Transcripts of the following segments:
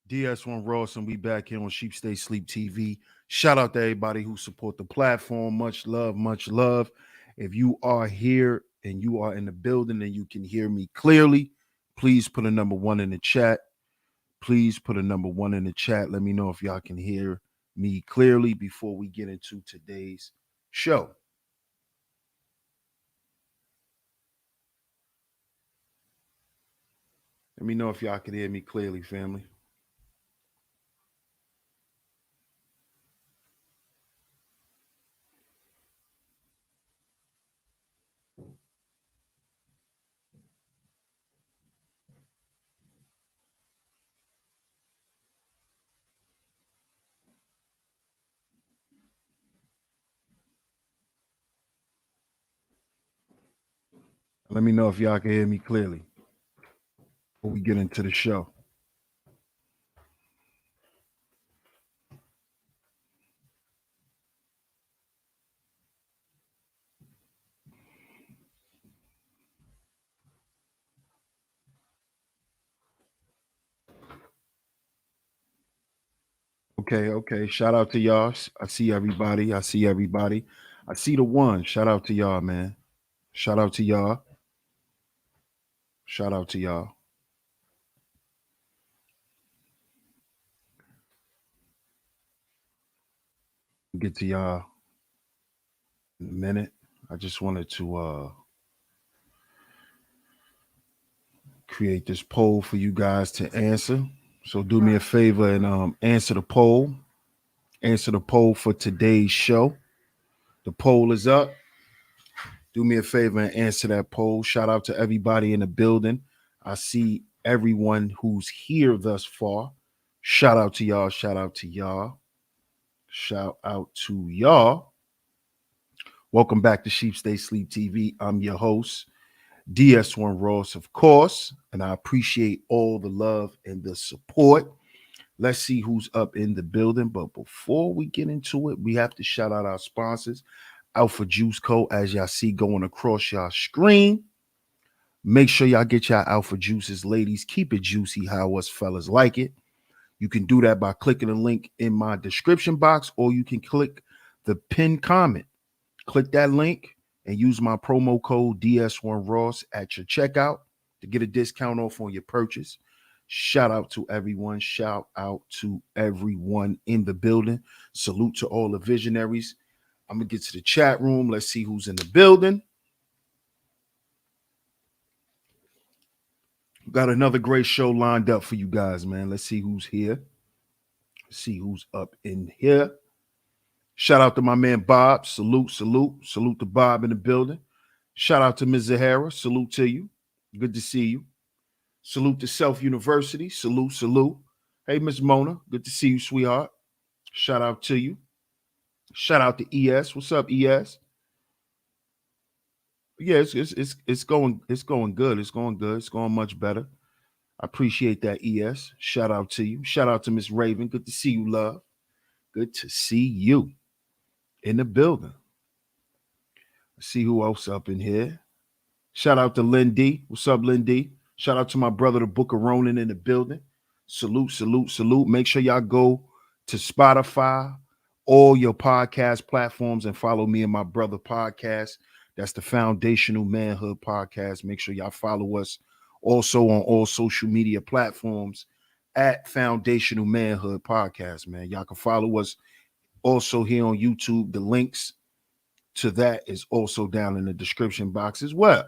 DS1 Ross, and we back here on Sheep Stay Sleep TV. Shout out to everybody who support the platform. Much love, much love. If you are here and you are in the building and you can hear me clearly, please put a number one in the chat. Please put a number one in the chat. Let me know if y'all can hear me clearly before we get into today's show. Let me know if y'all can hear me clearly, family. Let me know if y'all can hear me clearly before we get into the show. Okay. Shout out to y'all. I see everybody. I see everybody. I see the one. Shout out to y'all, man. Shout out to y'all. Shout out to y'all. Get to y'all in a minute. I just wanted to create this poll for you guys to answer. So do me a favor and answer the poll. Answer the poll for today's show. The poll is up. Do me a favor and answer that poll. Shout out to everybody in the building. I see everyone who's here thus far. Shout out to y'all. Shout out to y'all. Shout out to y'all. Welcome back to Sheep Stay Sleep TV. I'm your host, DS1 Ross, of course, and I appreciate all the love and the support. Let's see who's up in the building. But before we get into it, we have to shout out our sponsors. Alpha Juice Co., as y'all see going across y'all screen. Make sure y'all get y'all Alpha Juices, ladies. Keep it juicy how us fellas like it. You can do that by clicking the link in my description box, or you can click the pinned comment. Click that link and use my promo code DS1Ross at your checkout to get a discount off on your purchase. Shout out to everyone. Shout out to everyone in the building. Salute to all the visionaries. I'm going to get to the chat room. Let's see who's in the building. Got another great show lined up for you guys, man. Let's see who's here. Let's see who's up in here. Shout out to my man Bob. Salute to Bob in the building. Shout out to Ms. Zahara. Salute to you. Good to see you. Salute to Self University. Salute. Hey, Miss Mona. Good to see you, sweetheart. Shout out to you. Shout out to ES. What's up, ES? Yeah, it's going good. It's going good. It's going much better. I appreciate that, ES. Shout out to you. Shout out to Miss Raven. Good to see you, love. Good to see you in the building. Let's see who else up in here. Shout out to Lynn D. What's up, Lynn D? Shout out to my brother, the Book of Ronan, in the building. Salute. Make sure y'all go to Spotify, all your podcast platforms, and follow me and my brother podcast. That's the Foundational Manhood Podcast. Make sure y'all follow us also on all social media platforms at Foundational Manhood Podcast, man. Y'all can follow us also here on YouTube. The links to that is also down in the description box as well.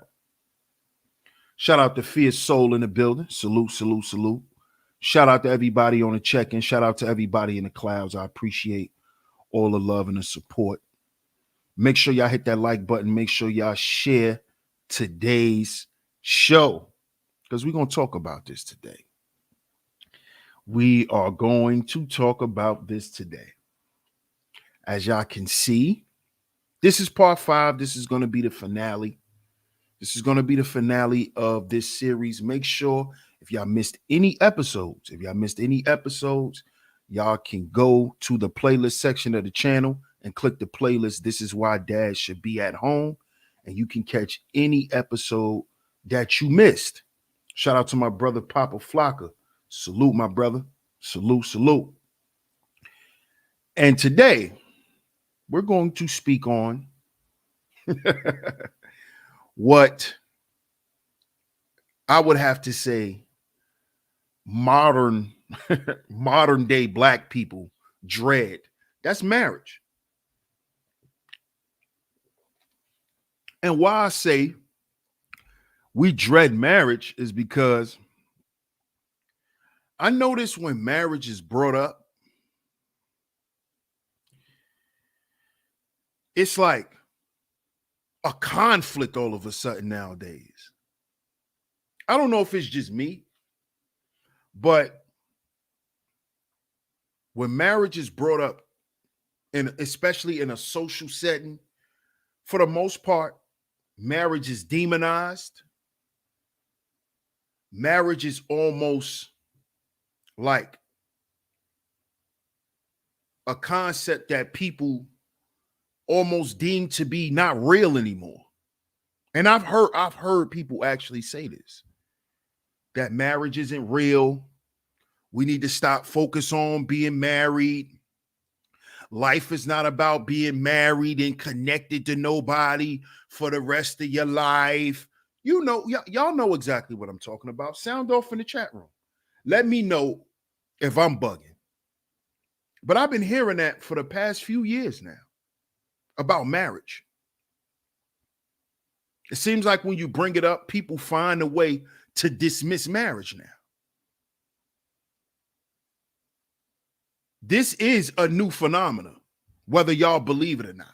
Shout out to Fierce Soul in the building. Salute. Shout out to everybody on the check-in. Shout out to everybody in the clouds. I appreciate all the love and the support. Make sure y'all hit that like button. Make sure y'all share today's show, because we're going to talk about this today. We are going to talk about this today. As y'all can see, this is part 5. This is going to be the finale. This is going to be the finale of this series. Make sure if y'all missed any episodes, y'all can go to the playlist section of the channel and click the playlist. This is why Dad should be at home, and you can catch any episode that you missed. Shout out to my brother Papa Flocka. Salute, my brother. Salute, salute. And today we're going to speak on what I would have to say modern modern day black people dread. That's marriage. And why I say we dread marriage is because I notice when marriage is brought up, it's like a conflict all of a sudden nowadays. I don't know if it's just me, but when marriage is brought up, and especially in a social setting, for the most part, marriage is demonized. Marriage is almost like a concept that people almost deem to be not real anymore. And I've heard people actually say this, that marriage isn't real. We need to stop focus on being married. Life is not about being married and connected to nobody for the rest of your life. You know, y'all know exactly what I'm talking about. Sound off in the chat room. Let me know if I'm bugging. But I've been hearing that for the past few years now about marriage. It seems like when you bring it up, people find a way to dismiss marriage now. This is a new phenomenon, whether y'all believe it or not,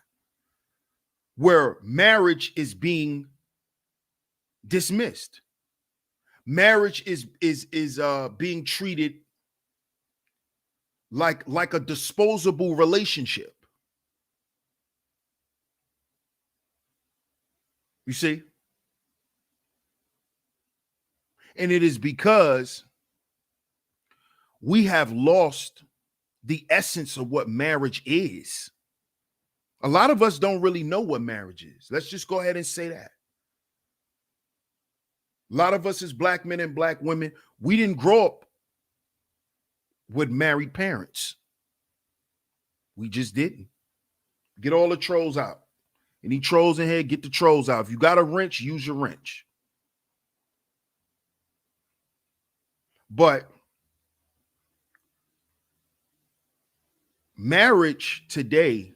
where marriage is being dismissed. Marriage is being treated like a disposable relationship. You see? And it is because we have lost the essence of what marriage is. A lot of us don't really know what marriage is. Let's just go ahead and say that. A lot of us as black men and black women, we didn't grow up with married parents. We just didn't. Get all the trolls out. Any trolls in here, get the trolls out. If you got a wrench, use your wrench. But marriage today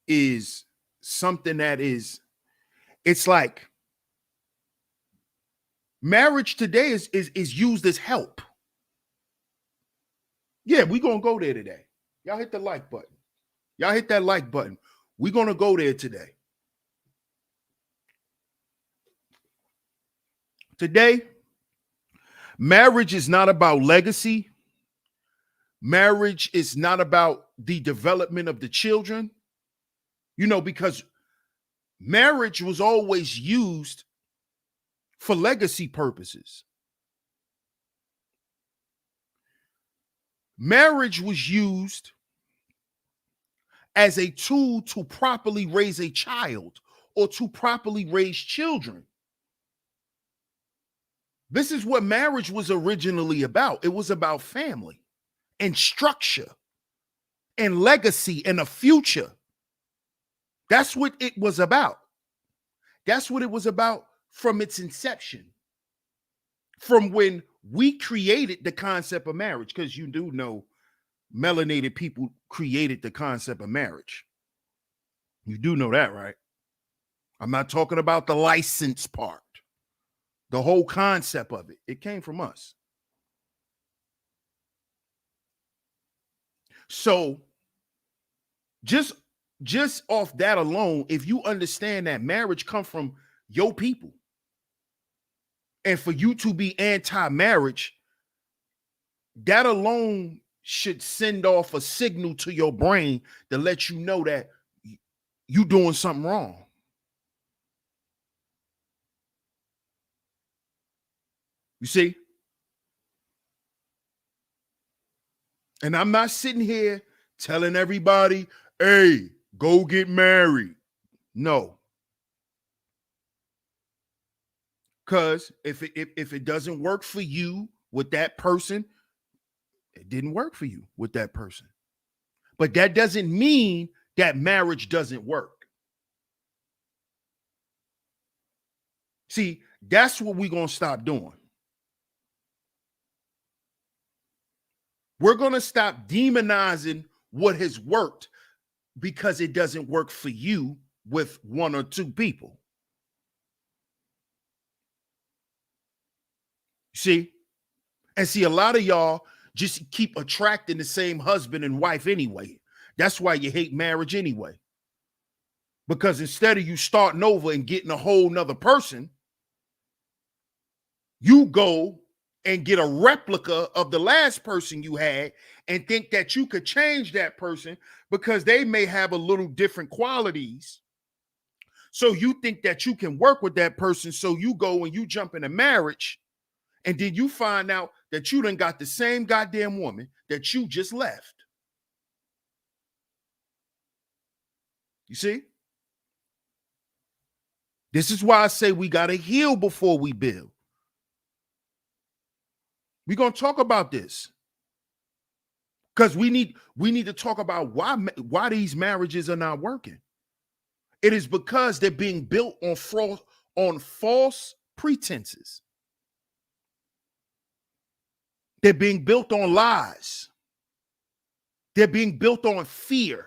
is something that it's like marriage today is used as help. Yeah, we're gonna go there today. Y'all hit the like button. Y'all hit that like button. We're gonna go there today. Today, marriage is not about legacy. Marriage is not about the development of the children. You know, because marriage was always used for legacy purposes. Marriage was used as a tool to properly raise a child or to properly raise children. This is what marriage was originally about. It was about family and structure and legacy and a future. That's what it was about. That's what it was about from its inception. From when we created the concept of marriage, because you do know melanated people created the concept of marriage. You do know that, right? I'm not talking about the license part. The whole concept of it, it came from us. So just off that alone, if you understand that marriage comes from your people, and for you to be anti-marriage, that alone should send off a signal to your brain to let you know that you doing something wrong. You see? And I'm not sitting here telling everybody, hey, go get married. No. Because if it doesn't work for you with that person, It didn't work for you with that person. But that doesn't mean that marriage doesn't work. See, that's what we're going to stop doing. We're going to stop demonizing what has worked because it doesn't work for you with one or two people. See? And see, a lot of y'all just keep attracting the same husband and wife anyway. That's why you hate marriage anyway. Because instead of you starting over and getting a whole nother person, you go and get a replica of the last person you had and think that you could change that person because they may have a little different qualities. So you think that you can work with that person. So you go and you jump in a marriage, and then you find out that you done got the same goddamn woman that you just left. You see? This is why I say we got to heal before we build. We're going to talk about this because we need to talk about why these marriages are not working. It is because they're being built on false pretenses. They're being built on lies. They're being built on fear.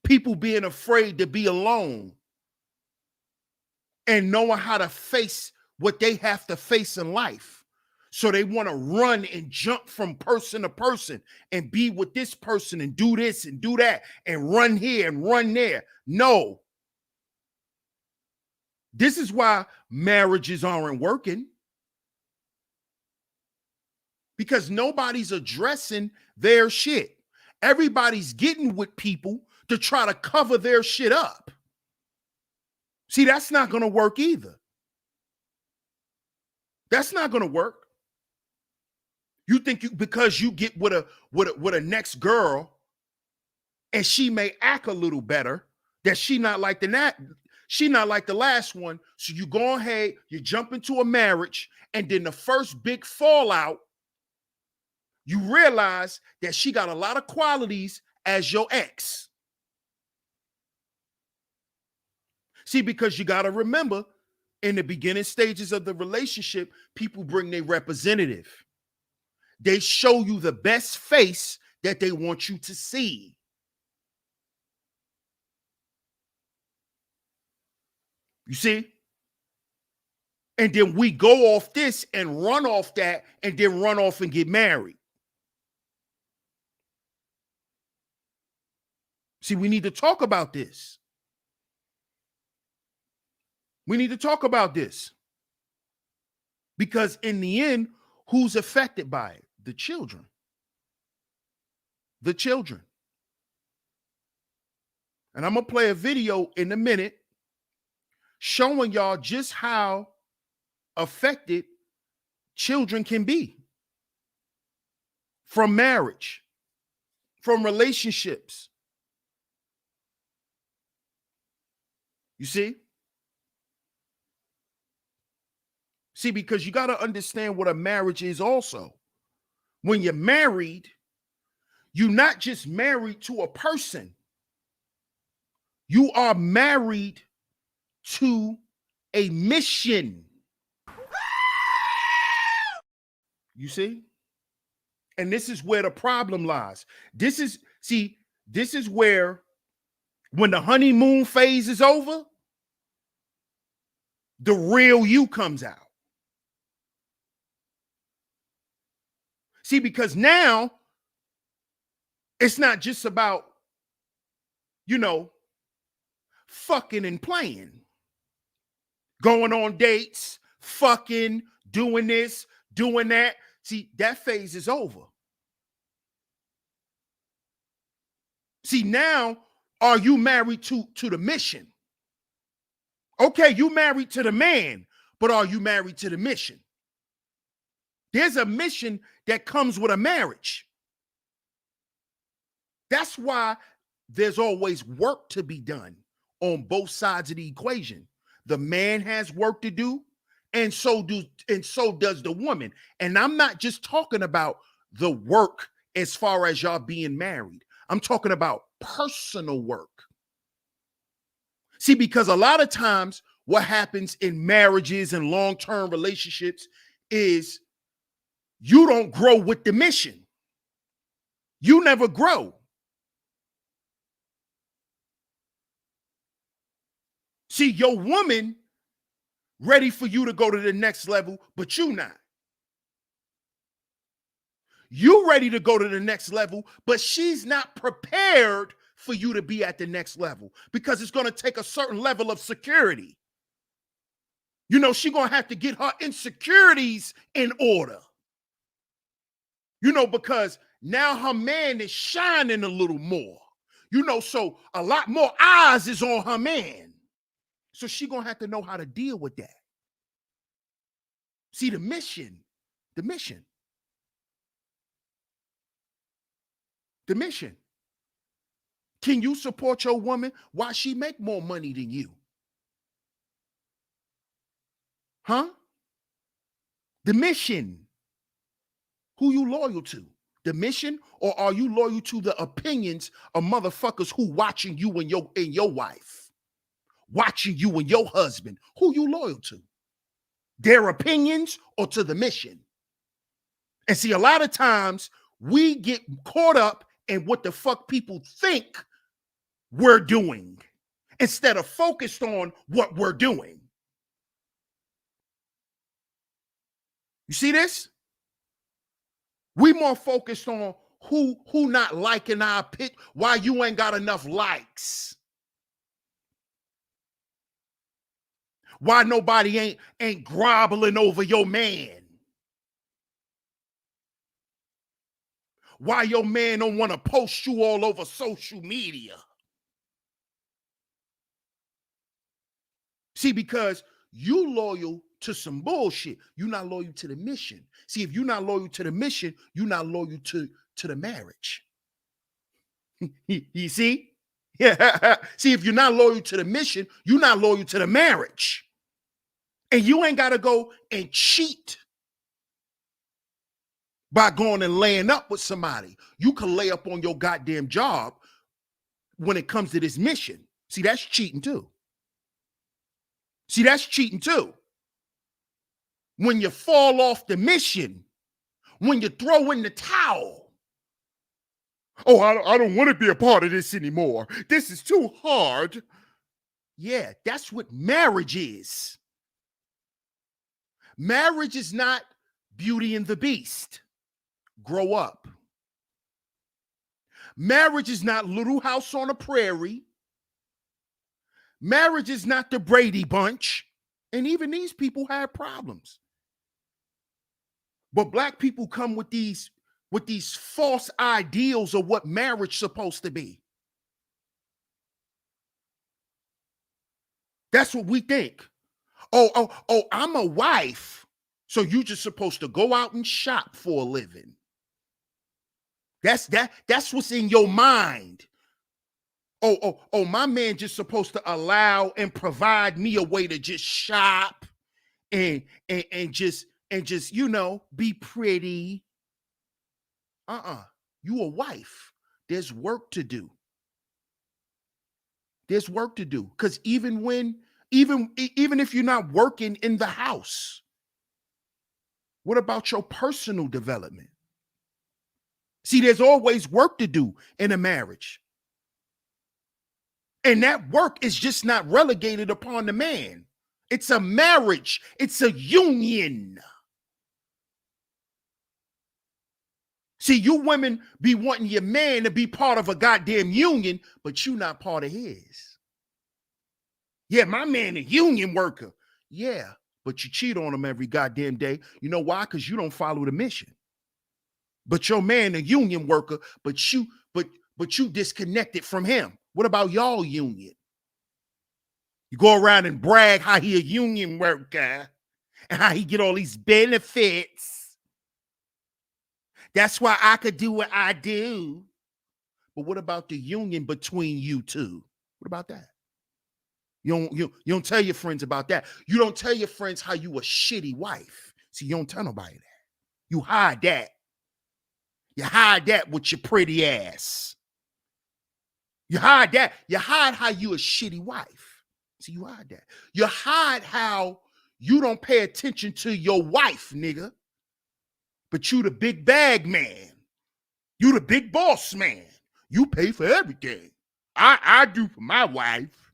People being afraid to be alone and knowing how to face what they have to face in life. So they want to run and jump from person to person and be with this person and do this and do that and run here and run there. No. This is why marriages aren't working. Because nobody's addressing their shit. Everybody's getting with people to try to cover their shit up. See, that's not going to work either. That's not going to work. You think because you get with a next girl and she may act a little better, that she not like the last one. So you go ahead, you jump into a marriage, and then the first big fallout, you realize that she got a lot of qualities as your ex. See, because you got to remember, in the beginning stages of the relationship, people bring their representative. They show you the best face that they want you to see. You see? And then we go off this and run off that and then run off and get married. See, we need to talk about this. We need to talk about this. Because in the end, who's affected by it? The children. The children. And I'm going to play a video in a minute showing y'all just how affected children can be from marriage, from relationships. You see? See, because you got to understand what a marriage is also. When you're married, you're not just married to a person. You are married to a mission. You see? And this is where the problem lies. This is where when the honeymoon phase is over, the real you comes out. See, because now it's not just about, fucking and playing, going on dates, fucking, doing this, doing that. See, that phase is over. See, now, are you married to the mission? Okay, you married to the man, but are you married to the mission? There's a mission that comes with a marriage. That's why there's always work to be done on both sides of the equation. The man has work to do, and so does the woman. And I'm not just talking about the work as far as y'all being married. I'm talking about personal work. See, because a lot of times what happens in marriages and long-term relationships is you don't grow with the mission. You never grow. See, your woman ready for you to go to the next level, but you not. You ready to go to the next level, but she's not prepared for you to be at the next level because it's going to take a certain level of security. You know, she's going to have to get her insecurities in order. You know, because now her man is shining a little more. You know, so a lot more eyes is on her man. So she's going to have to know how to deal with that. See, the mission. Can you support your woman while she make more money than you? Huh? The mission. Who you loyal to? The mission, or are you loyal to the opinions of motherfuckers who watching you and your wife, watching you and your husband? Who you loyal to? Their opinions or to the mission? And see, a lot of times we get caught up in what the fuck people think we're doing instead of focused on what we're doing. You see this? We more focused on who not liking our pic, why you ain't got enough likes. Why nobody ain't groveling over your man. Why your man don't want to post you all over social media. See, because you loyal to some bullshit. You're not loyal to the mission. See, if you're not loyal to the mission, you're not loyal to the marriage. You see? Yeah. See, if you're not loyal to the mission, you're not loyal to the marriage. And you ain't got to go and cheat by going and laying up with somebody. You can lay up on your goddamn job when it comes to this mission. See, that's cheating too. When you fall off the mission, when you throw in the towel. Oh, I don't want to be a part of this anymore. This is too hard. Yeah, that's what marriage is. Marriage is not Beauty and the Beast. Grow up. Marriage is not Little House on the Prairie. Marriage is not the Brady Bunch. And even these people have problems. But black people come with these false ideals of what marriage is supposed to be. That's what we think. Oh, I'm a wife, so you just supposed to go out and shop for a living. That's what's in your mind. Oh, my man just supposed to allow and provide me a way to just shop and just you know, be pretty. You a wife. There's work to do. Because even if you're not working in the house, what about your personal development? See, there's always work to do in a marriage. And that work is just not relegated upon the man. It's a marriage. It's a union. See, you women be wanting your man to be part of a goddamn union, but you not part of his. Yeah, my man a union worker. Yeah, but you cheat on him every goddamn day. You know why? Because you don't follow the mission. But your man a union worker, but you disconnected from him. What about y'all union? You go around and brag how he a union worker and how he get all these benefits. That's why I could do what I do. But what about the union between you two? What about that? You don't tell your friends about that. You don't tell your friends how you a shitty wife. See, you don't tell nobody that. You hide that. You hide that with your pretty ass. You hide that. You hide how you a shitty wife. See, you hide that. You hide how you don't pay attention to your wife, nigga. But you the big bag man. You the big boss man. You pay for everything. I do for my wife.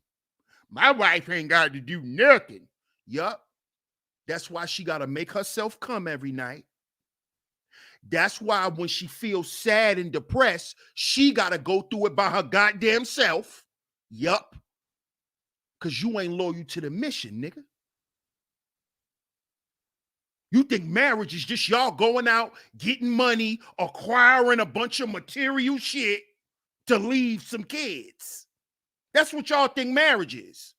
My wife ain't got to do nothing. Yup. That's why she got to make herself come every night. That's why when she feels sad and depressed, she got to go through it by her goddamn self. Yup. Because you ain't loyal to the mission, nigga. You think marriage is just y'all going out, getting money, acquiring a bunch of material shit to leave some kids. That's what y'all think marriage is.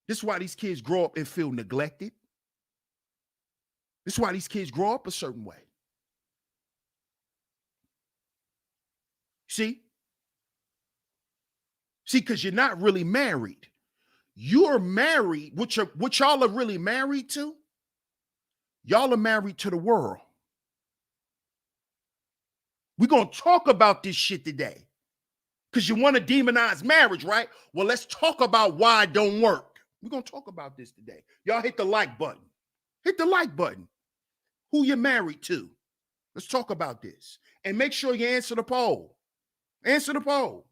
This is why these kids grow up and feel neglected. This is why these kids grow up a certain way. See? See, because you're not really married. You're married. What y'all are really married to? Y'all are married to the world. We're going to talk about this shit today. Because you want to demonize marriage, right? Well, let's talk about why it don't work. We're going to talk about this today. Y'all hit the like button. Hit the like button. Who you're married to. Let's talk about this. And make sure you answer the poll. Answer the poll.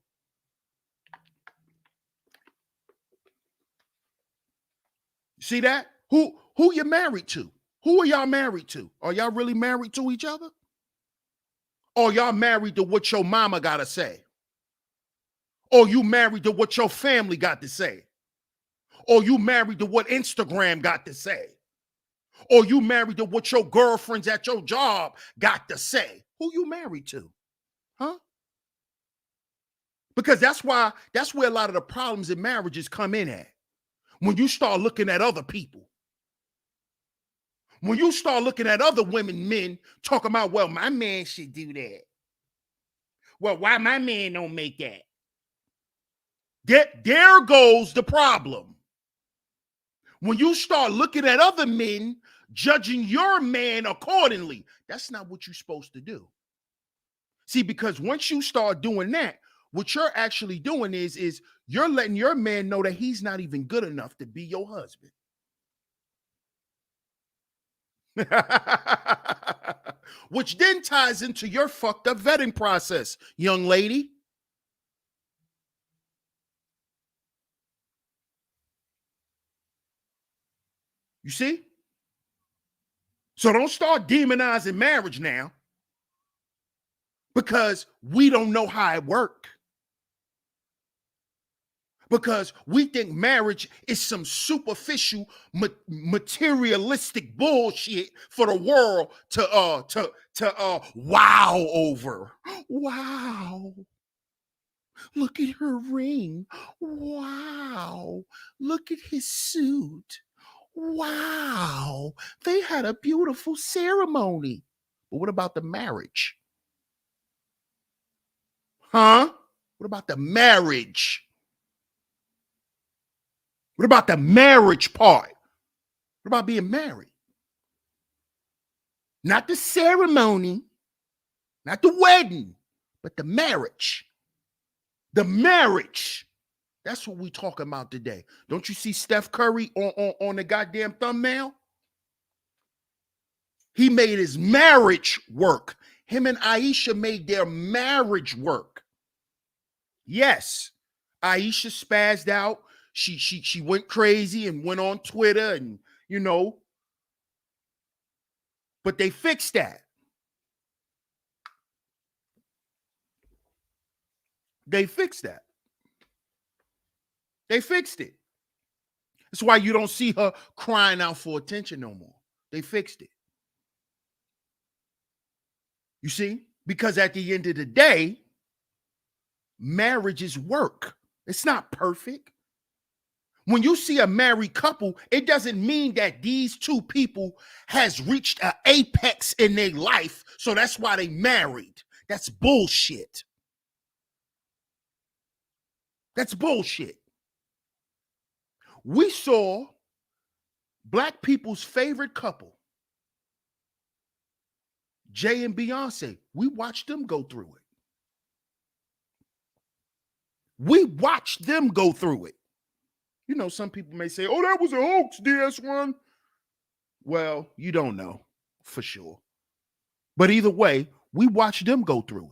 See that? Who you married to? Who are y'all married to? Are y'all really married to each other? Or y'all married to what your mama got to say? Or you married to what your family got to say? Or you married to what Instagram got to say? Or you married to what your girlfriends at your job got to say? Who you married to? Huh? Because that's where a lot of the problems in marriages come in at. When you start looking at other people. When you start looking at other women, men, talking about, well, my man should do that. Well, why my man don't make that? There goes the problem. When you start looking at other men, judging your man accordingly, that's not what you're supposed to do. See, because once you start doing that, what you're actually doing is you're letting your man know that he's not even good enough to be your husband. Which then ties into your fucked up vetting process, young lady. You see? So don't start demonizing marriage now because we don't know how it works. Because we think marriage is some superficial, materialistic bullshit for the world to wow over. Wow. Look at her ring. Wow. Look at his suit. Wow. They had a beautiful ceremony. But what about the marriage? Huh? What about the marriage? What about the marriage part? What about being married? Not the ceremony, not the wedding, but the marriage. The marriage. That's what we're talking about today. Don't you see Steph Curry on the goddamn thumbnail? He made his marriage work. Him and Aisha made their marriage work. Yes, Aisha spazzed out. She went crazy and went on Twitter and, but they fixed that. They fixed that. They fixed it. That's why you don't see her crying out for attention no more. They fixed it. You see? Because at the end of the day, marriage is work. It's not perfect. When you see a married couple, it doesn't mean that these two people has reached an apex in their life, so that's why they married. That's bullshit. That's bullshit. We saw Black people's favorite couple Jay and Beyonce, we watched them go through it. We watched them go through it. You know, some people may say, oh, that was a hoax, DS1. Well, you don't know for sure. But either way, we watched them go through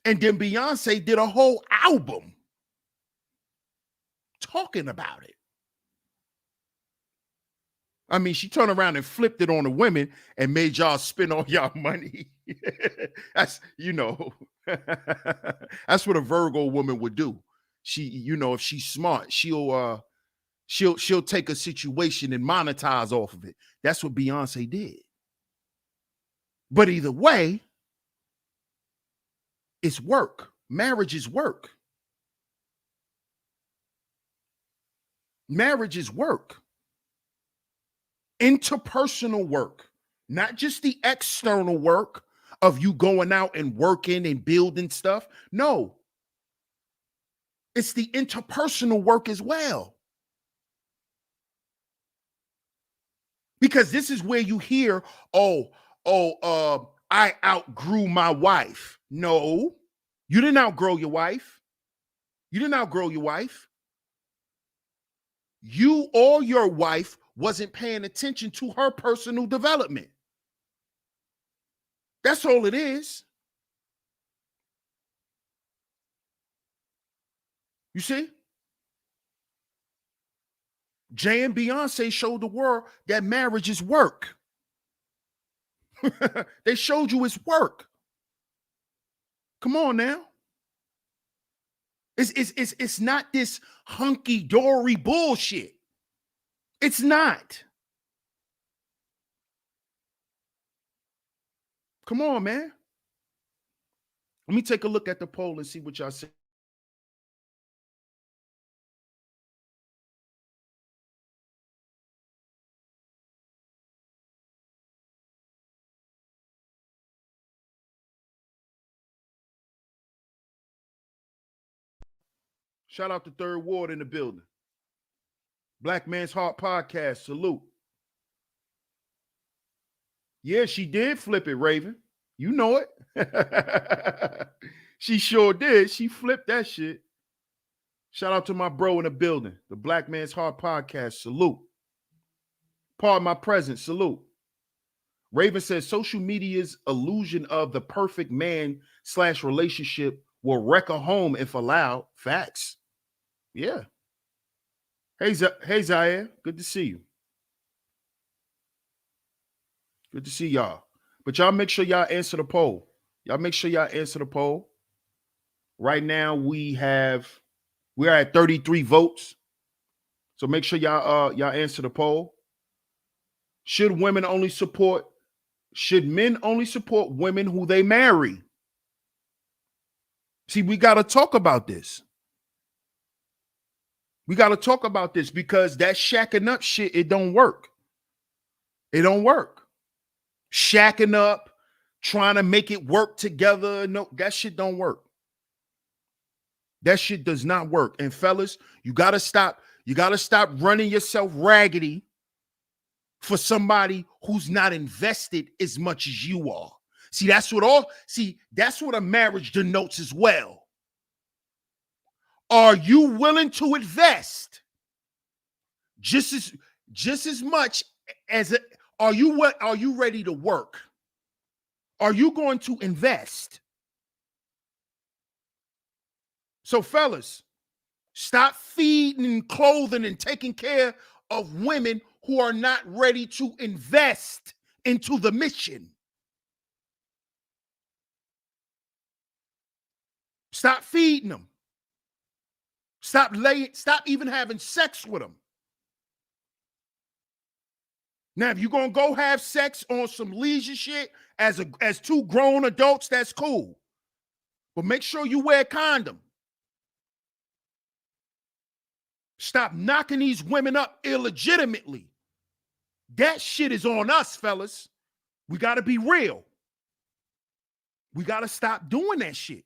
it. And then Beyonce did a whole album talking about it. I mean, she turned around and flipped it on the women and made y'all spend all y'all money. That's, you know, that's what a Virgo woman would do. She, you know, if she's smart, she'll take a situation and monetize off of it. That's what Beyonce did. But either way, it's work. Marriage is work. Marriage is work. Interpersonal work, not just the external work of you going out and working and building stuff. No, it's the interpersonal work as well. Because this is where you hear, I outgrew my wife. No, you didn't outgrow your wife. You didn't outgrow your wife. You or your wife wasn't paying attention to her personal development. That's all it is. You see? Jay and Beyonce showed the world that marriage is work. They showed you it's work. Come on now. It's not this hunky-dory bullshit. It's not. Come on, man. Let me take a look at the poll and see what y'all say. Shout out to Third Ward in the building. Black Man's Heart Podcast. Salute. Yeah, she did flip it, Raven. You know it. She sure did. She flipped that shit. Shout out to my bro in the building. The Black Man's Heart Podcast. Salute. Pardon my presence. Salute. Raven says social media's illusion of the perfect man / relationship will wreck a home if allowed. Facts. Yeah. Hey, Zaire. Good to see you. Good to see y'all. But y'all make sure y'all answer the poll. Y'all make sure y'all answer the poll. Right now we're at 33 votes. So make sure y'all answer the poll. Should men only support women who they marry? See, we got to talk about this. We got to talk about this because that shacking up shit, it don't work. It don't work. Shacking up, trying to make it work together. No, that shit don't work. That shit does not work. And fellas, you got to stop running yourself raggedy for somebody who's not invested as much as you are. That's what a marriage denotes as well. Are you willing to invest just as much as are you ready to work? Are you going to invest? So fellas, stop feeding and clothing and taking care of women who are not ready to invest into the mission. Stop feeding them. Stop even having sex with them. Now, if you're going to go have sex on some leisure shit as two grown adults, that's cool. But make sure you wear a condom. Stop knocking these women up illegitimately. That shit is on us, fellas. We got to be real. We got to stop doing that shit.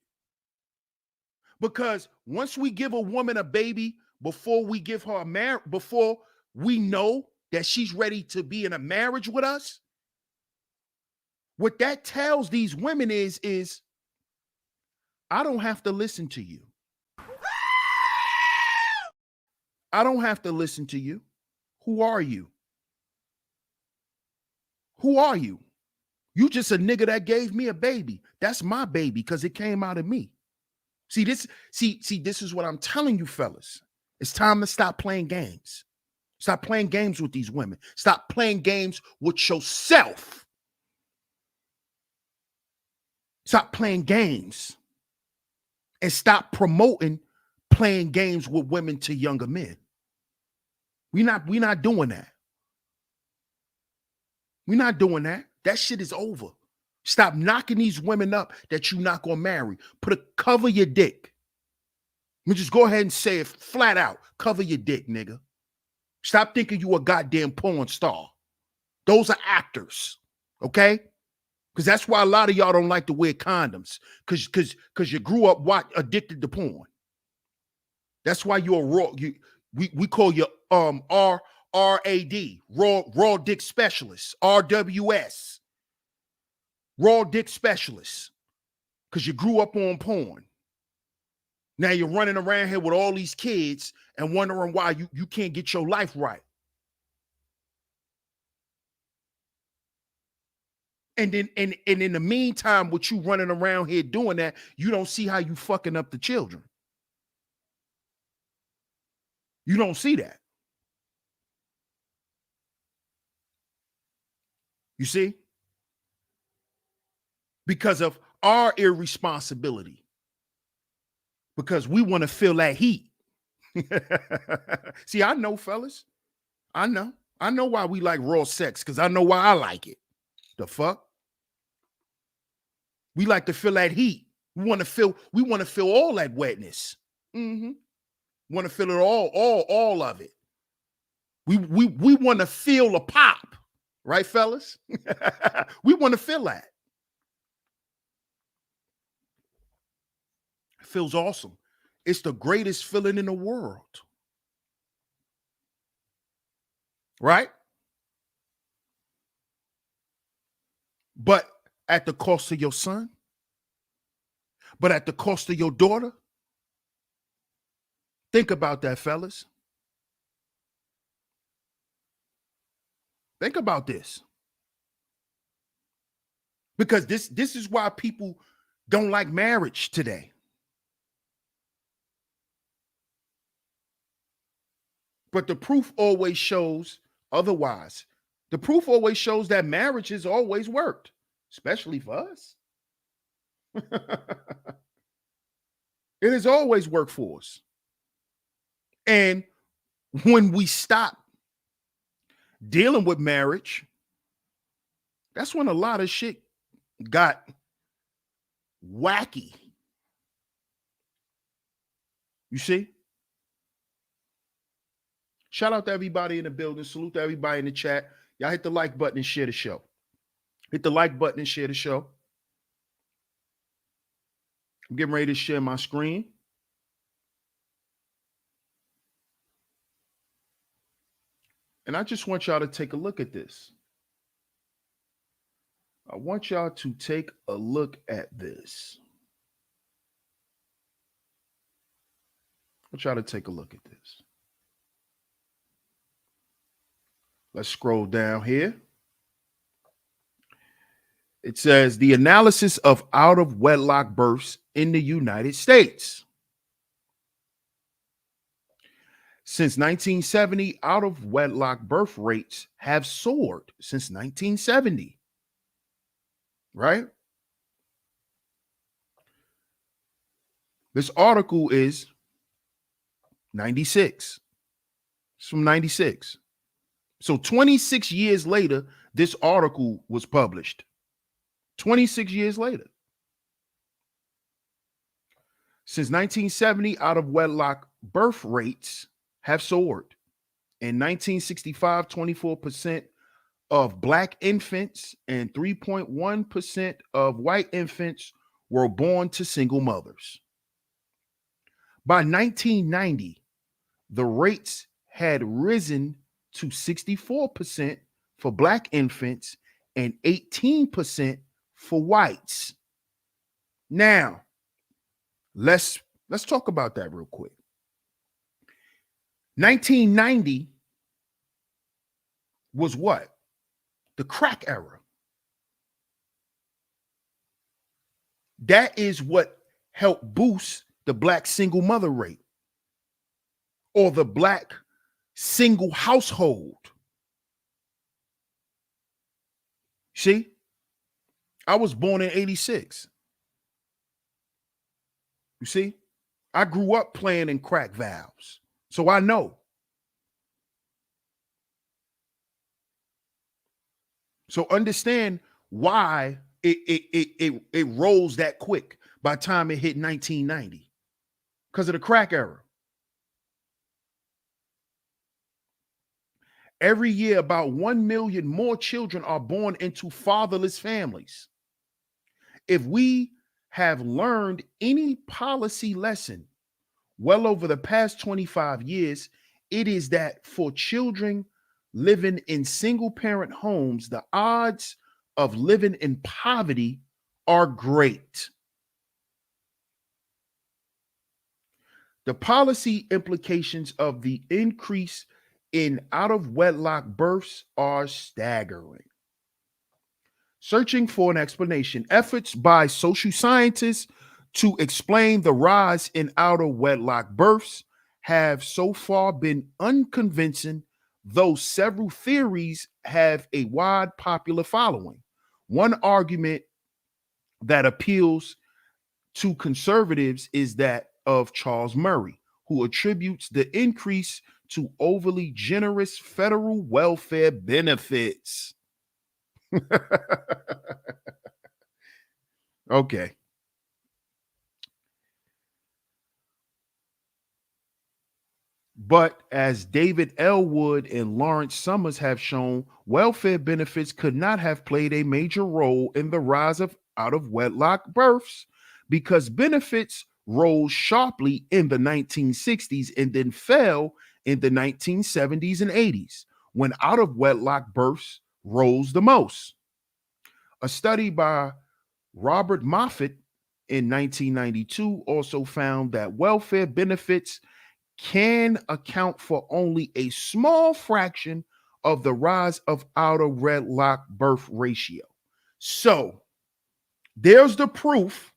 Because once we give a woman a baby, before we give her before we know that she's ready to be in a marriage with us, What that tells these women is I don't have to listen to you. I don't have to listen to you. Who are you? Who are you? You just a nigga that gave me a baby. That's my baby because it came out of me. See, this is what I'm telling you, fellas. It's time to stop playing games. Stop playing games with these women. Stop playing games with yourself. Stop playing games. And stop promoting playing games with women to younger men. We're not doing that. We're not doing that. That shit is over. Stop knocking these women up that you're not gonna marry. Cover your dick. Let me just go ahead and say it flat out. Cover your dick, nigga. Stop thinking you a goddamn porn star. Those are actors, okay? Because that's why a lot of y'all don't like to wear condoms. Because you grew up addicted to porn. That's why you're raw. We call you RAD, raw dick specialist, RWS, raw dick specialist. Because you grew up on porn. Now you're running around here with all these kids and wondering why you can't get your life right. And then and in the meantime, with you running around here doing that, you don't see how you fucking up the children. You don't see that. You see? Because of our irresponsibility. Because we want to feel that heat. See, I know, fellas. I know why we like raw sex, because I know why I like it. The fuck? We like to feel that heat. We want to feel all that wetness. Mm-hmm. Want to feel it all of it. We want to feel a pop, right, fellas? We want to feel that. It feels awesome. It's the greatest feeling in the world. Right? But at the cost of your son? But at the cost of your daughter? Think about that, fellas. Think about this. Because this is why people don't like marriage today. But the proof always shows otherwise. The proof always shows that marriage has always worked, especially for us. It has always worked for us. And when we stop dealing with marriage, that's when a lot of shit got wacky. You see? Shout out to everybody in the building. Salute to everybody in the chat. Y'all hit the like button and share the show. Hit the like button and share the show. I'm getting ready to share my screen. And I just want y'all to take a look at this. I want y'all to take a look at this. I want y'all to take a look at this. Let's scroll down here. It says the analysis of out of wedlock births in the United States. Since 1970, out of wedlock birth rates have soared since 1970. Right? This article is 96. It's from 96. So 26 years later, this article was published. 26 years later. Since 1970, out of wedlock birth rates have soared. In 1965, 24% of Black infants and 3.1% of white infants were born to single mothers. By 1990, the rates had risen to 64% for Black infants and 18% for whites. Now, let's talk about that real quick. 1990 was what? The crack era. That is what helped boost the black single mother rate or the black single household. See, I was born in 86. You see, I grew up playing in crack valves, so I know. So understand why it rose that quick by the time it hit 1990, because of the crack era. Every year, about 1 million more children are born into fatherless families. If we have learned any policy lesson well over the past 25 years, it is that for children living in single parent homes, the odds of living in poverty are great. The policy implications of the increase in out of wedlock births are staggering. Searching for an explanation, efforts by social scientists to explain the rise in out of wedlock births have so far been unconvincing, though several theories have a wide popular following. One argument that appeals to conservatives is that of Charles Murray, who attributes the increase to overly generous federal welfare benefits. Okay. But as David Elwood and Lawrence Summers have shown, welfare benefits could not have played a major role in the rise of out of wedlock births because benefits rose sharply in the 1960s and then fell in the 1970s and 80s when out of wedlock births rose the most. A study by Robert Moffat in 1992 also found that welfare benefits can account for only a small fraction of the rise of out of wedlock birth ratio. So there's the proof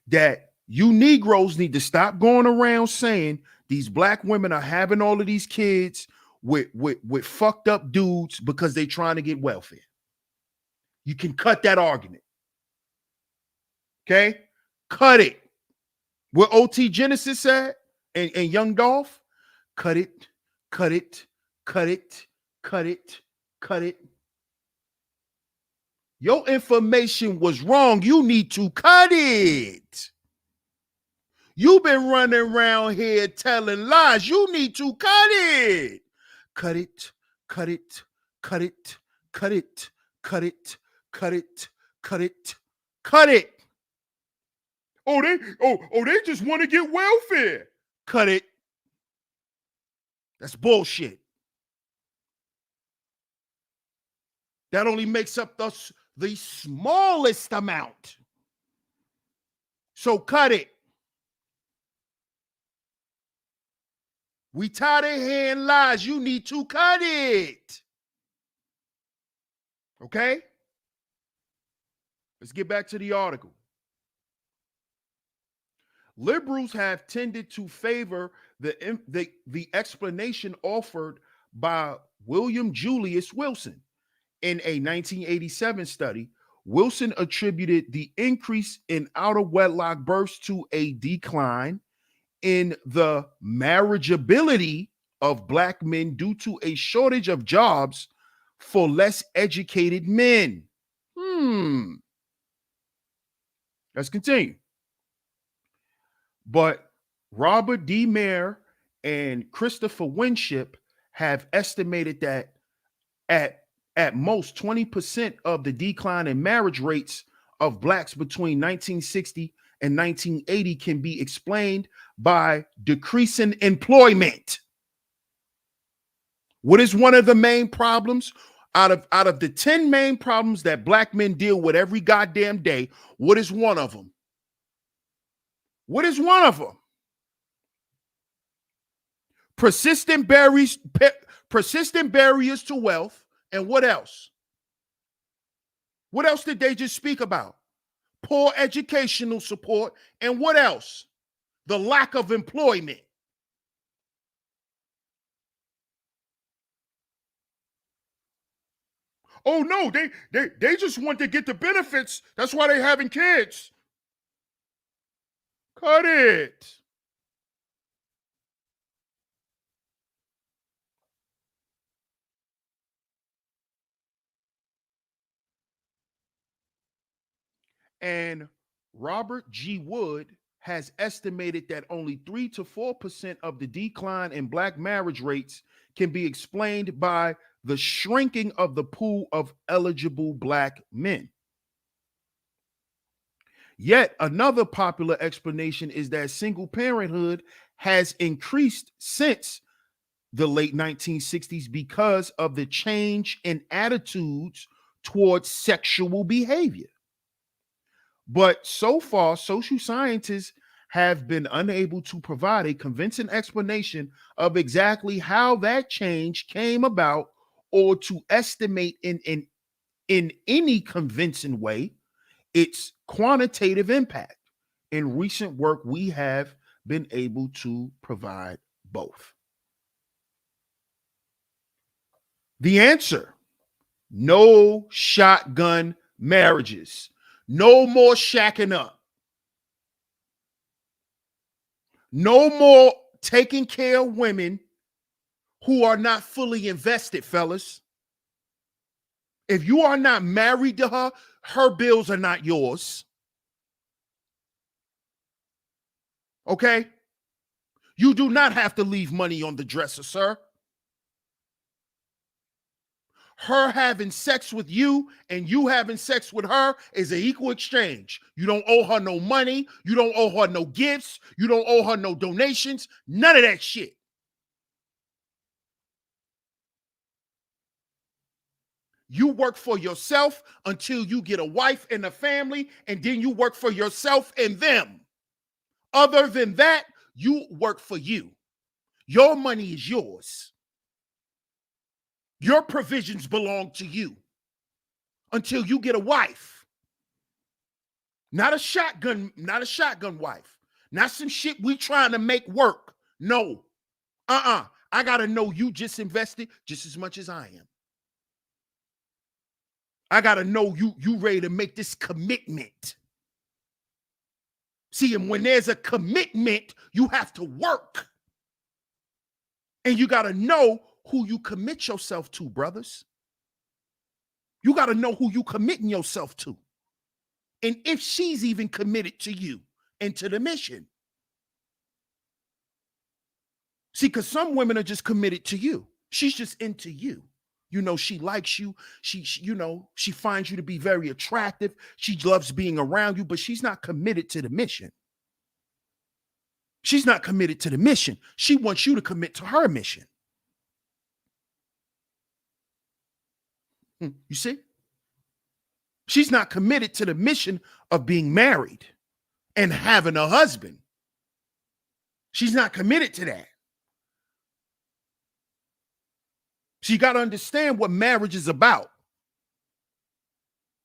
that you Negroes need to stop going around saying these black women are having all of these kids with fucked up dudes because they're trying to get welfare. You can cut that argument. Okay? Cut it. What OT Genesis said and Young Dolph, cut it, cut it, cut it, cut it, cut it. Your information was wrong. You need to cut it. You've been running around here telling lies. You need to cut it. Cut it, cut it, cut it, cut it, cut it, cut it, cut it, cut it. Oh, they just want to get welfare. Cut it. That's bullshit. That only makes up the smallest amount. So cut it. We tired of hearing lies. You need to cut it. Okay? Let's get back to the article. Liberals have tended to favor the explanation offered by William Julius Wilson. In a 1987 study, Wilson attributed the increase in out of wedlock births to a decline in the marriageability of black men due to a shortage of jobs for less educated men. Let's continue. But Robert D. Mayer and Christopher Winship have estimated that at most 20% of the decline in marriage rates of blacks between 1960 and 1980 can be explained by decreasing employment. What is one of the main problems? Out of the 10 main problems that black men deal with every goddamn day, what is one of them? What is one of them? Persistent barriers to wealth. And what else? What else did they just speak about? Poor educational support. And what else? The lack of employment. Oh no, they just want to get the benefits. That's why they're having kids. Cut it. And Robert G. Wood has estimated that only 3 to 4% of the decline in black marriage rates can be explained by the shrinking of the pool of eligible black men. Yet another popular explanation is that single parenthood has increased since the late 1960s because of the change in attitudes towards sexual behavior. But so far, social scientists have been unable to provide a convincing explanation of exactly how that change came about or to estimate in any convincing way its quantitative impact. In recent work, we have been able to provide both. The answer: no shotgun marriages. No more shacking up. No more taking care of women who are not fully invested, fellas. If you are not married to her, her bills are not yours. Okay? You do not have to leave money on the dresser, sir. Her having sex with you and you having sex with her is an equal exchange. You don't owe her no money. You don't owe her no gifts. You don't owe her no donations. None of that shit. You work for yourself until you get a wife and a family, and then you work for yourself and them. Other than that, you work for you. Your money is yours. Your provisions belong to you until you get a wife. Not a shotgun wife. Not some shit we trying to make work. No. I got to know you just invested just as much as I am. I got to know you ready to make this commitment. See, and when there's a commitment, you have to work. And you got to know who you commit yourself to, brothers. You got to know who you committing yourself to. And if she's even committed to you and to the mission. See, because some women are just committed to you. She's just into you. You know, she likes you. She finds you to be very attractive. She loves being around you, but she's not committed to the mission. She's not committed to the mission. She wants you to commit to her mission. You see? She's not committed to the mission of being married and having a husband. She's not committed to that. So you got to understand what marriage is about.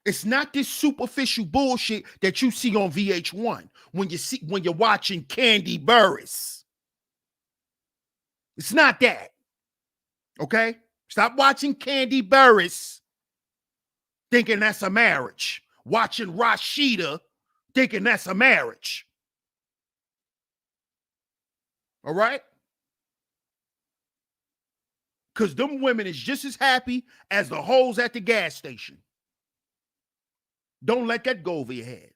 It's not this superficial bullshit that you see on VH1 when you're watching Candy Burris. It's not that. Okay? Stop watching Candy Burris thinking that's a marriage. Watching Rashida thinking that's a marriage. All right? Because them women is just as happy as the hoes at the gas station. Don't let that go over your head.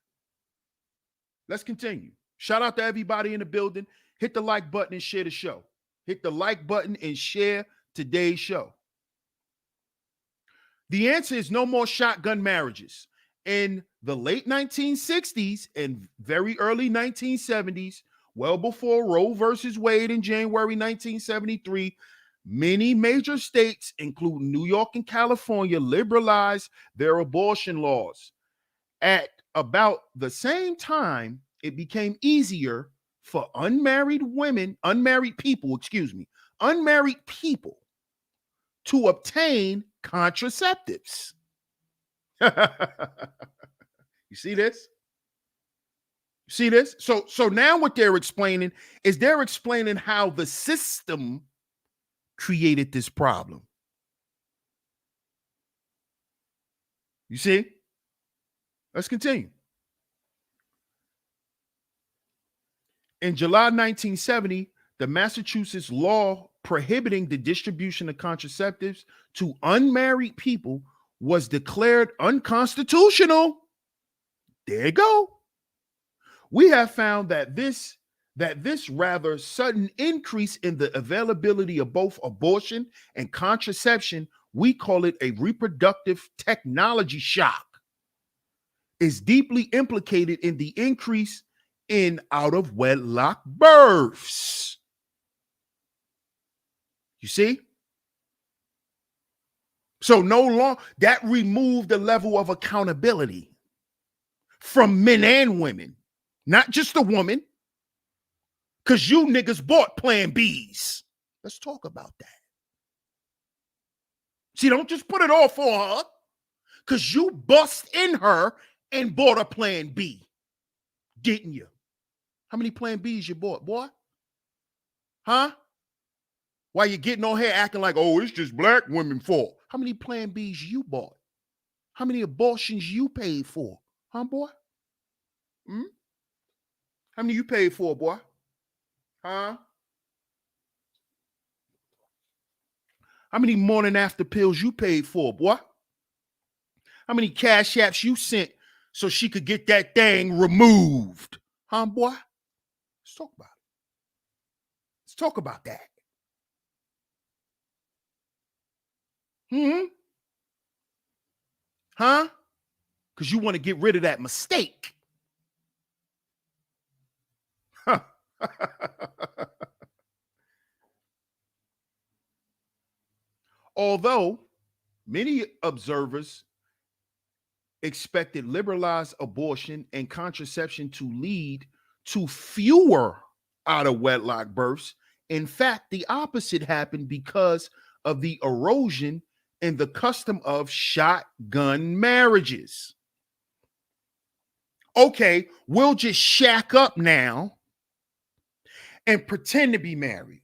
Let's continue. Shout out to everybody in the building. Hit the like button and share the show. Hit the like button and share today's show. The answer is no more shotgun marriages. In the late 1960s and very early 1970s, well before Roe versus Wade in January 1973, Many major states, including New York and California, liberalized their abortion laws. At about the same time, it became easier for unmarried people to obtain contraceptives. You see this? See this? So now what they're explaining is they're explaining how the system created this problem. You see? Let's continue. In July 1970, the Massachusetts law prohibiting the distribution of contraceptives to unmarried people was declared unconstitutional. There you go. We have found that this rather sudden increase in the availability of both abortion and contraception, we call it a reproductive technology shock, is deeply implicated in the increase in out of wedlock births. You see? So no longer that removed the level of accountability from men and women, not just the woman, because you niggas bought Plan Bs. Let's talk about that. See, don't just put it all for her, because you bust in her and bought a Plan B, didn't you? How many Plan Bs you bought, boy? Huh? Why you getting on here acting like, oh, it's just black women's fault? How many Plan Bs you bought? How many abortions you paid for? Huh, boy? How many you paid for, boy? Huh? How many morning after pills you paid for, boy? How many cash apps you sent so she could get that thing removed? Huh, boy? Let's talk about it. Let's talk about that. Huh? Because you want to get rid of that mistake. Huh. Although many observers expected liberalized abortion and contraception to lead to fewer out of wedlock births, in fact, the opposite happened because of the erosion in the custom of shotgun marriages. Okay, we'll just shack up now and pretend to be married.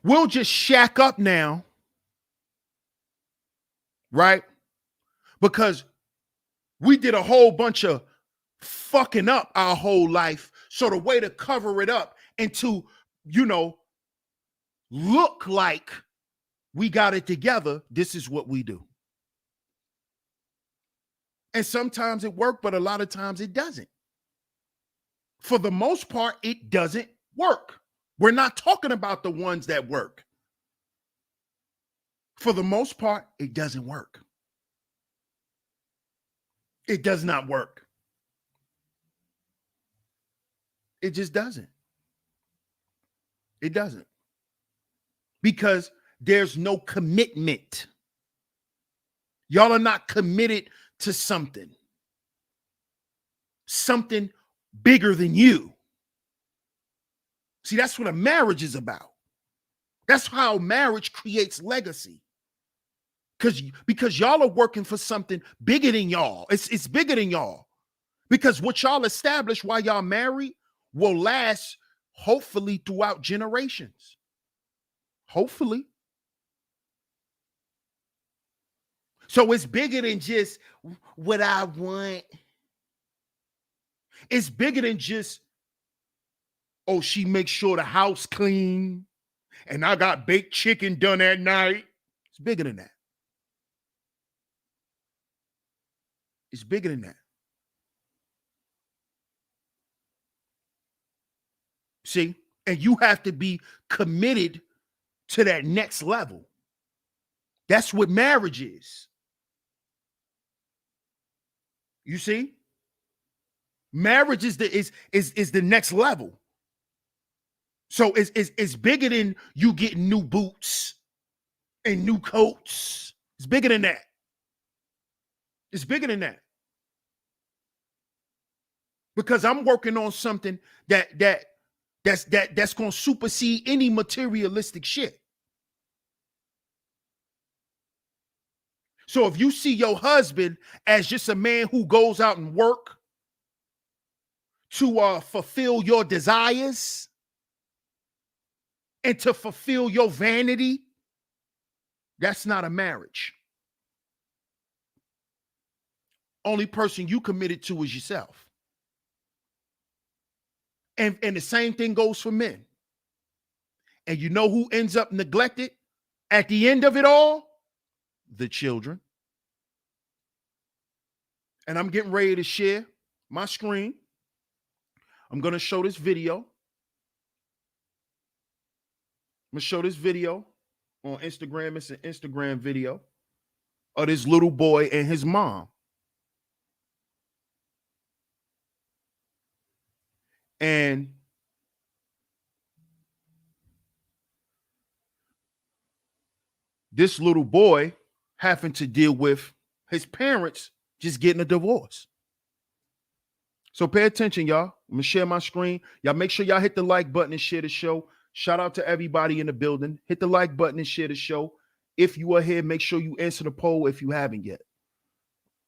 We'll just shack up now, right? Because we did a whole bunch of fucking up our whole life. So the way to cover it up and to, look like we got it together, this is what we do. And sometimes it works, but a lot of times it doesn't. For the most part, it doesn't work. We're not talking about the ones that work. For the most part, it doesn't work. It does not work. It just doesn't. It doesn't. Because there's no commitment. Y'all are not committed to something bigger than you. See, that's what a marriage is about. That's how marriage creates legacy. Because y'all are working for something bigger than y'all. It's bigger than y'all. Because what y'all establish while y'all married will last, hopefully, throughout generations. Hopefully. So it's bigger than just what I want. It's bigger than just, oh, she makes sure the house clean and I got baked chicken done at night. It's bigger than that. It's bigger than that. See? And you have to be committed to that next level. That's what marriage is. You see? Marriage is the next level. So it's bigger than you getting new boots and new coats. It's bigger than that. It's bigger than that. Because I'm working on something that's gonna supersede any materialistic shit. So if you see your husband as just a man who goes out and work to fulfill your desires and to fulfill your vanity, that's not a marriage. Only person you committed to is yourself. And the same thing goes for men. And you know who ends up neglected at the end of it all? The children. And I'm getting ready to share my screen. I'm going to show this video. I'm going to show this video on Instagram. It's an Instagram video of this little boy and his mom. And this little boy having to deal with his parents just getting a divorce. So pay attention, y'all. I'm going to share my screen. Y'all make sure y'all hit the like button and share the show. Shout out to everybody in the building. Hit the like button and share the show. If you are here, make sure you answer the poll if you haven't yet.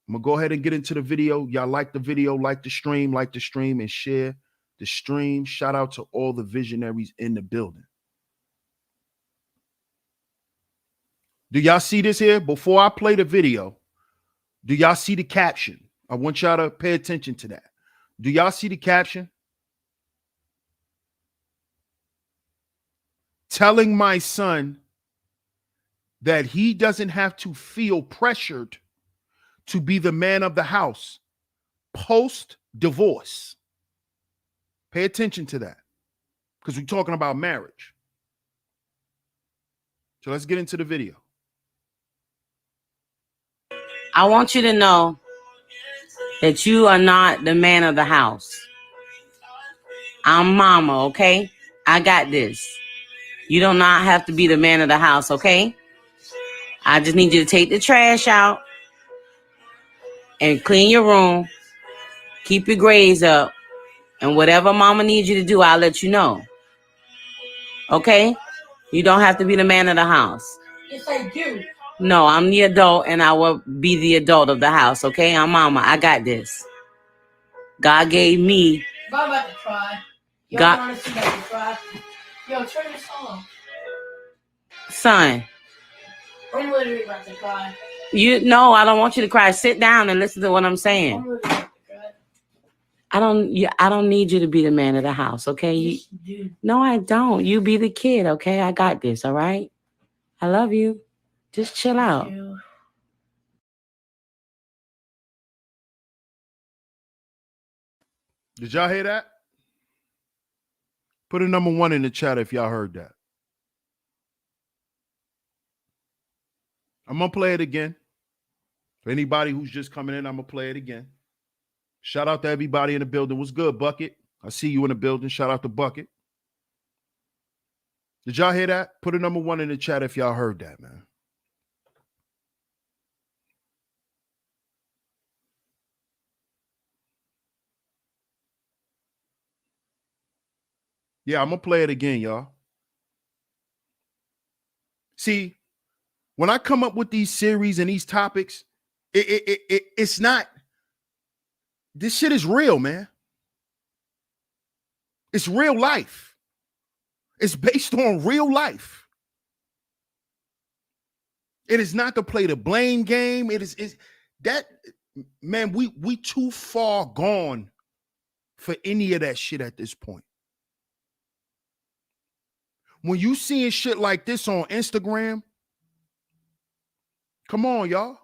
I'm going to go ahead and get into the video. Y'all like the video, like the stream, and share the stream. Shout out to all the visionaries in the building. Do y'all see this here? Before I play the video, do y'all see the caption? I want y'all to pay attention to that. Do y'all see the caption? Telling my son that he doesn't have to feel pressured to be the man of the house post-divorce. Pay attention to that because we're talking about marriage. So let's get into the video. I want you to know that you are not the man of the house. I'm mama, okay? I got this. You do not have to be the man of the house, okay? I just need you to take the trash out and clean your room, keep your grades up, and whatever mama needs you to do, I'll let you know. Okay? You don't have to be the man of the house. Yes, I do. No, I'm the adult, and I will be the adult of the house, okay? I'm mama. I got this. God gave me... I'm about to cry. Yo, God... honestly, about to cry. Yo, turn this off. Son. I'm literally about to cry. No, I don't want you to cry. Sit down and listen to what I'm saying. I'm literally about to cry. I don't need you to be the man of the house, okay? Yes, you do. No, I don't. You be the kid, okay? I got this, all right? I love you. Just chill out. You. Did y'all hear that? Put a number 1 in the chat if y'all heard that. I'm going to play it again. For anybody who's just coming in, I'm going to play it again. Shout out to everybody in the building. What's good, Bucket? I see you in the building. Shout out to Bucket. Did y'all hear that? Put a number 1 in the chat if y'all heard that, man. Yeah, I'm going to play it again, y'all. See, when I come up with these series and these topics, it's not, this shit is real, man. It's real life. It's based on real life. It is not to play the blame game. It is that, man, we too far gone for any of that shit at this point. When you seeing shit like this on Instagram, come on, y'all.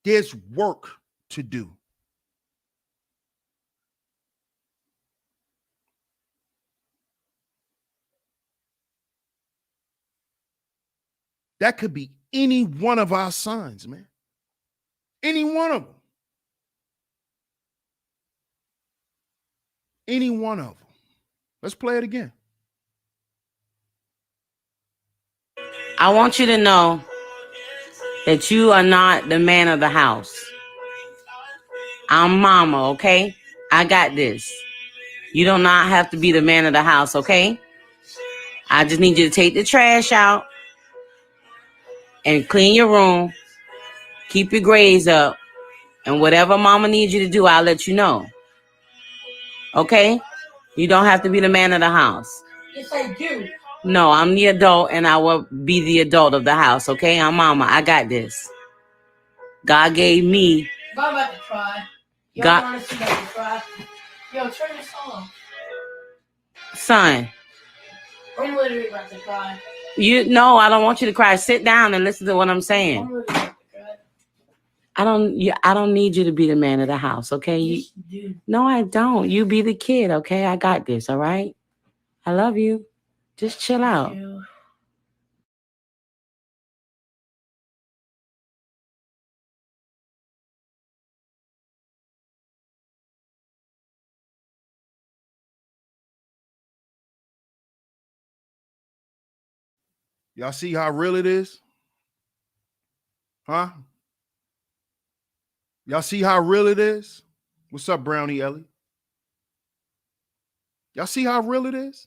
There's work to do. That could be any one of our sons, man. Any one of them. Any one of them. Let's play it again. I want you to know that you are not the man of the house. I'm mama, okay? I got this. You do not have to be the man of the house, okay? I just need you to take the trash out and clean your room, keep your grades up, and whatever mama needs you to do, I'll let you know. Okay? You don't have to be the man of the house. Yes, I do. No, I'm the adult and I will be the adult of the house, okay? I'm mama. I got this. God gave me. I'm about to cry. Yo, God. honestly, about to cry. Yo, turn this on. Son. I'm literally about to cry. No, I don't want you to cry. Sit down and listen to what I'm saying. I'm literally about to cry. I don't need you to be the man of the house, okay? Yes, you do. No, I don't. You be the kid, okay? I got this, all right? I love you. Just chill out. You. Y'all see how real it is? Huh? Y'all see how real it is? What's up, Brownie Ellie? Y'all see how real it is?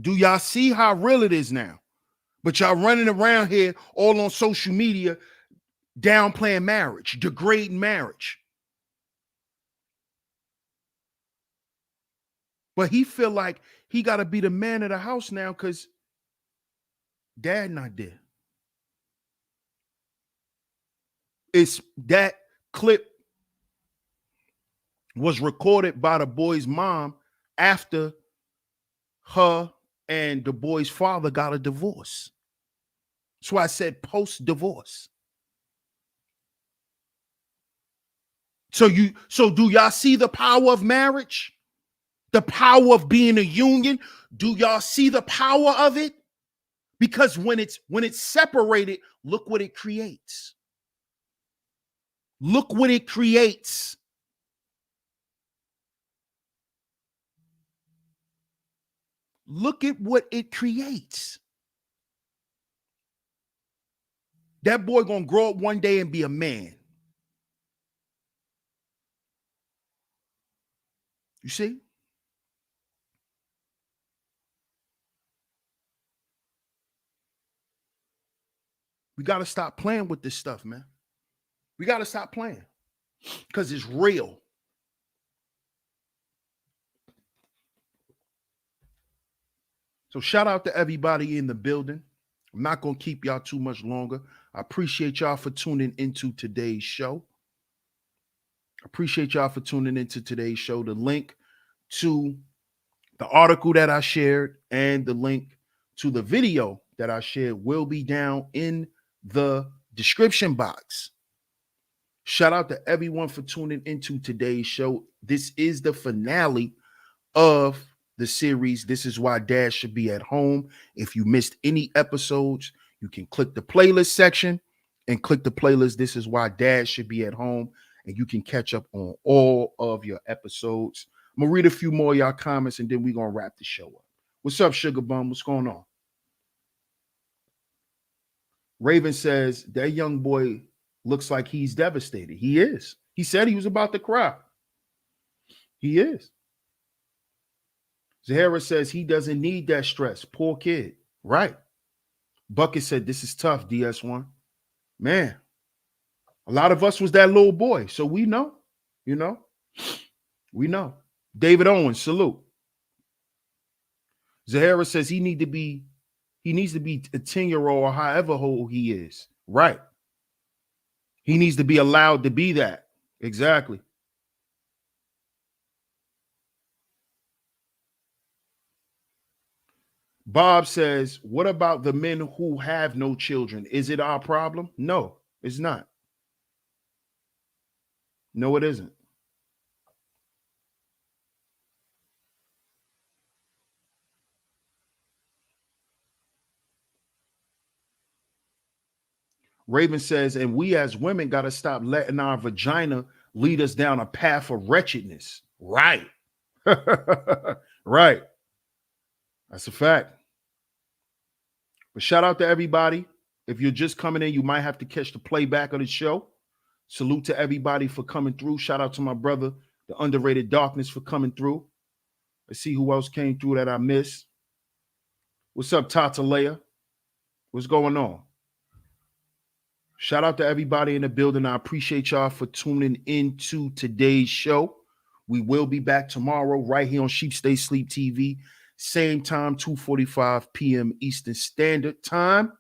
Do y'all see how real it is now? But y'all running around here all on social media downplaying marriage, degrading marriage. But he feel like he got to be the man of the house now because dad not there. It's that clip was recorded by the boy's mom after her and the boy's father got a divorce. That's why I said post-divorce. So do y'all see the power of marriage? The power of being a union? Do y'all see the power of it? Because when it's separated, look what it creates. Look what it creates. Look at what it creates. That boy gonna grow up one day and be a man. You see? We got to stop playing with this stuff, man. We got to stop playing because it's real. So shout out to everybody in the building. I'm not going to keep y'all too much longer. I appreciate y'all for tuning into today's show. Appreciate y'all for tuning into today's show. The link to the article that I shared and the link to the video that I shared will be down in the description box. Shout out to everyone for tuning into today's show. This is the finale of the series. This is why Dad should be at home. If you missed any episodes, you can click the playlist section and click the playlist. This is why Dad should be at home, and you can catch up on all of your episodes. I'm gonna read a few more of y'all comments, and then we're gonna wrap the show up. What's up, Sugar Bum? What's going on? Raven says that young boy looks like he's devastated. He is. He said he was about to cry. He is. Zahara says he doesn't need that stress. Poor kid. Right. Bucket said this is tough, DS1. Man, a lot of us was that little boy. So we know, we know. David Owens, salute. Zahara says he needs to be a 10-year-old or however old he is. Right. He needs to be allowed to be that. Exactly. Bob says, what about the men who have no children? Is it our problem? No, it's not. No, it isn't. Raven says, and we as women got to stop letting our vagina lead us down a path of wretchedness. Right. Right. That's a fact. But shout out to everybody. If you're just coming in, you might have to catch the playback of the show. Salute to everybody for coming through. Shout out to my brother, the underrated darkness, for coming through. Let's see who else came through that I missed. What's up, Tatalea? What's going on? Shout out to everybody in the building. I appreciate y'all for tuning into today's show. We will be back tomorrow right here on Sheep Stay Sleep TV. Same time, 2:45 p.m. Eastern Standard Time.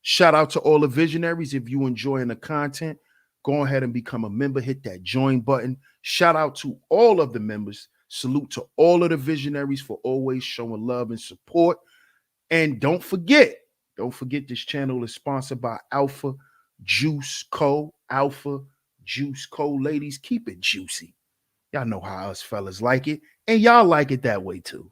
Shout out to all the visionaries. If you enjoying the content, go ahead and become a member. Hit that join button. Shout out to all of the members. Salute to all of the visionaries for always showing love and support. And don't forget this channel is sponsored by Alpha Juice Co. Alpha Juice Co. Ladies, keep it juicy. Y'all know how us fellas like it, and y'all like it that way too.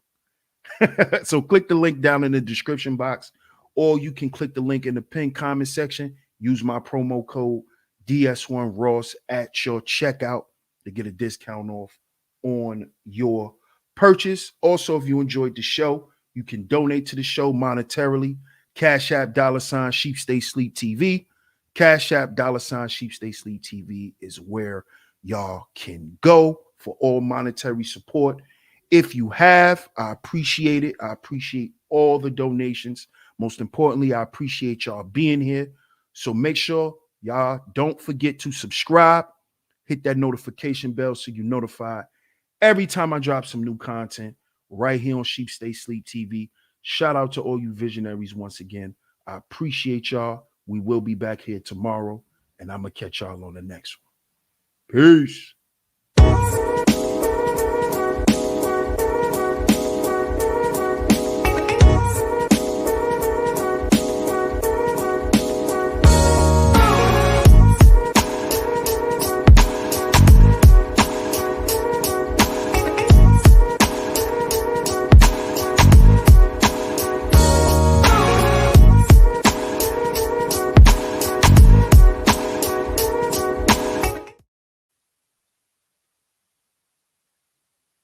So click the link down in the description box, or you can click the link in the pinned comment section. Use my promo code DS1Ross at your checkout to get a discount off on your purchase. Also, if you enjoyed the show, you can donate to the show monetarily. Cash App $ Sheep Stay Sleep TV. Cash App $ Sheep Stay Sleep TV is where y'all can go for all monetary support. If you have, I appreciate it. I appreciate all the donations. Most importantly, I appreciate y'all being here. So make sure y'all don't forget to subscribe. Hit that notification bell so you're notified every time I drop some new content right here on Sheep Stay Sleep TV. Shout out to all you visionaries once again. I appreciate y'all. We will be back here tomorrow, and I'm going to catch y'all on the next one. Peace.